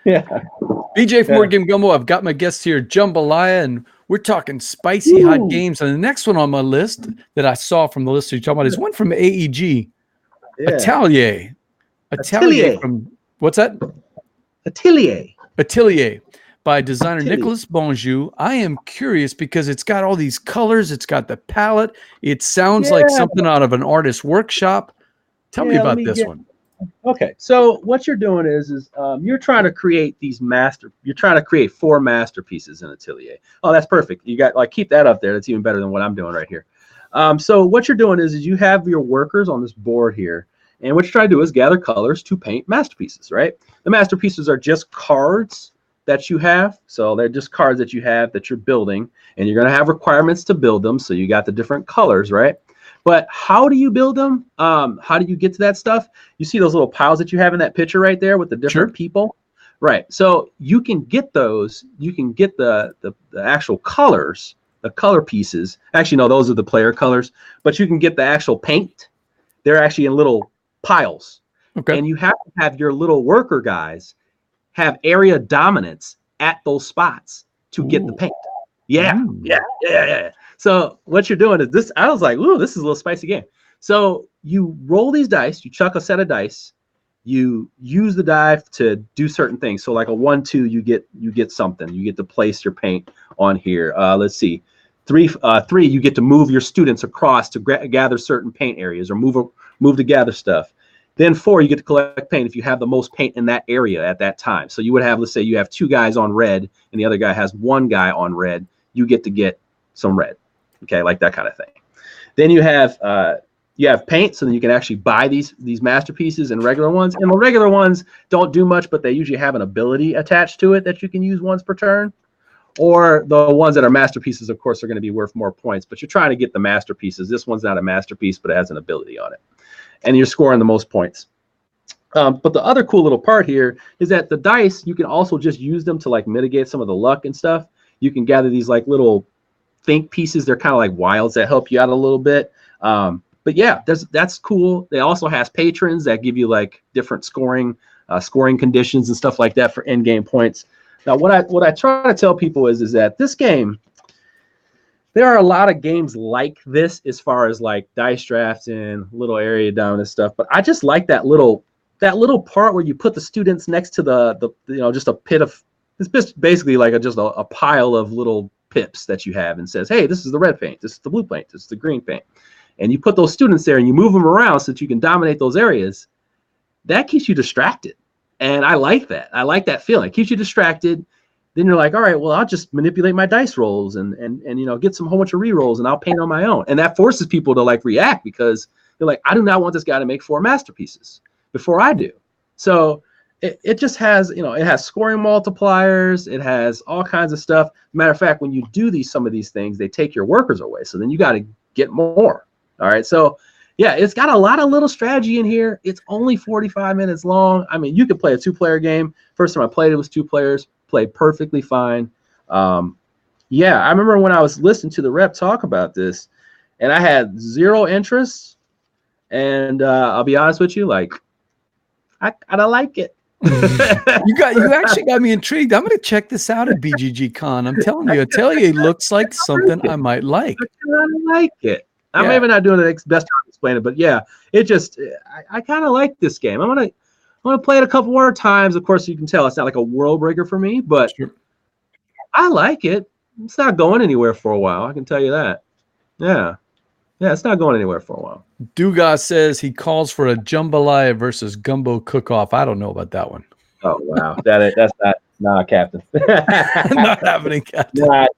Yeah. BJ from Board Game Gumbo. I've got my guests here, Jambalaya, and we're talking spicy hot games. And the next one on my list that I saw from the list you're talking about is one from AEG, Atelier. Atelier from, what's that? Atelier by designer Nicolas Bonjour. I am curious because it's got all these colors. It's got the palette. It sounds like something out of an artist's workshop. Tell me about this one. Okay, so what you're doing is you're trying to create these you're trying to create 4 masterpieces in Atelier. Oh, that's perfect. You got, like, keep that up there. That's even better than what I'm doing right here. So what you're doing is you have your workers on this board here, and what you're trying to do is gather colors to paint masterpieces, right? The masterpieces are just cards that you have. So they're just cards that you have that you're building, and you're going to have requirements to build them. So you got the different colors, right? But how do you build them? How do you get to that stuff? You see those little piles that you have in that picture right there with the different people? Right. So you can get those. You can get the actual colors, the color pieces. Actually, no, those are the player colors. But you can get the actual paint. They're actually in little piles. Okay. And you have to have your little worker guys have area dominance at those spots to get the paint. Yeah. So what you're doing is this. I was like, ooh, this is a little spicy game. So you roll these dice. You chuck a set of dice. You use the die to do certain things. So like a 1-2, you get something. You get to place your paint on here. Let's see, 3, you get to move your students across to gather certain paint areas or move to gather stuff. Then 4, you get to collect paint if you have the most paint in that area at that time. So you would have, let's say you have 2 guys on red and the other guy has 1 guy on red. You get to get some red. Okay, like that kind of thing. Then you have paint, so then you can actually buy these masterpieces and regular ones. And the regular ones don't do much, but they usually have an ability attached to it that you can use once per turn. Or the ones that are masterpieces, of course, are going to be worth more points. But you're trying to get the masterpieces. This one's not a masterpiece, but it has an ability on it. And you're scoring the most points. But the other cool little part here is that the dice, you can also just use them to like mitigate some of the luck and stuff. You can gather these like little think pieces. They're kind of like wilds that help you out a little bit. But yeah, that's cool. They also has patrons that give you like different scoring conditions and stuff like that for end game points. Now, what I try to tell people is that this game, there are a lot of games like this as far as like dice drafts and little area down and stuff. But I just like that little part where you put the students next to the just a pit of, it's basically like just a pile of little pips that you have and says, hey, this is the red paint, this is the blue paint, this is the green paint. And you put those students there and you move them around so that you can dominate those areas. That keeps you distracted. And I like that. I like that feeling. It keeps you distracted. Then you're like, all right, well, I'll just manipulate my dice rolls and get some whole bunch of re-rolls and I'll paint on my own. And that forces people to like react because they're like, I do not want this guy to make 4 masterpieces before I do. So it just has, it has scoring multipliers. It has all kinds of stuff. Matter of fact, when you do some of these things, they take your workers away. So then you got to get more. All right. So yeah, it's got a lot of little strategy in here. It's only 45 minutes long. I mean, you could play a 2-player game. First time I played it was 2 players. Played perfectly fine. Yeah, I remember when I was listening to the rep talk about this, and I had 0 interest. And I'll be honest with you, like, I don't like it. You actually got me intrigued. I'm going to check this out at BGG Con. I'm telling you, Atelier looks like something I might like. I like it. I'm maybe not doing the best job to explain it, but yeah, it just I kind of like this game. I'm gonna play it a couple more times. Of course, you can tell it's not like a world breaker for me, but I like it. It's not going anywhere for a while. I can tell you that. Yeah, it's not going anywhere for a while. Dugas says he calls for a Jambalaya versus Gumbo cook-off. I don't know about that one. Oh wow, that's not Captain. Not happening, Captain. Not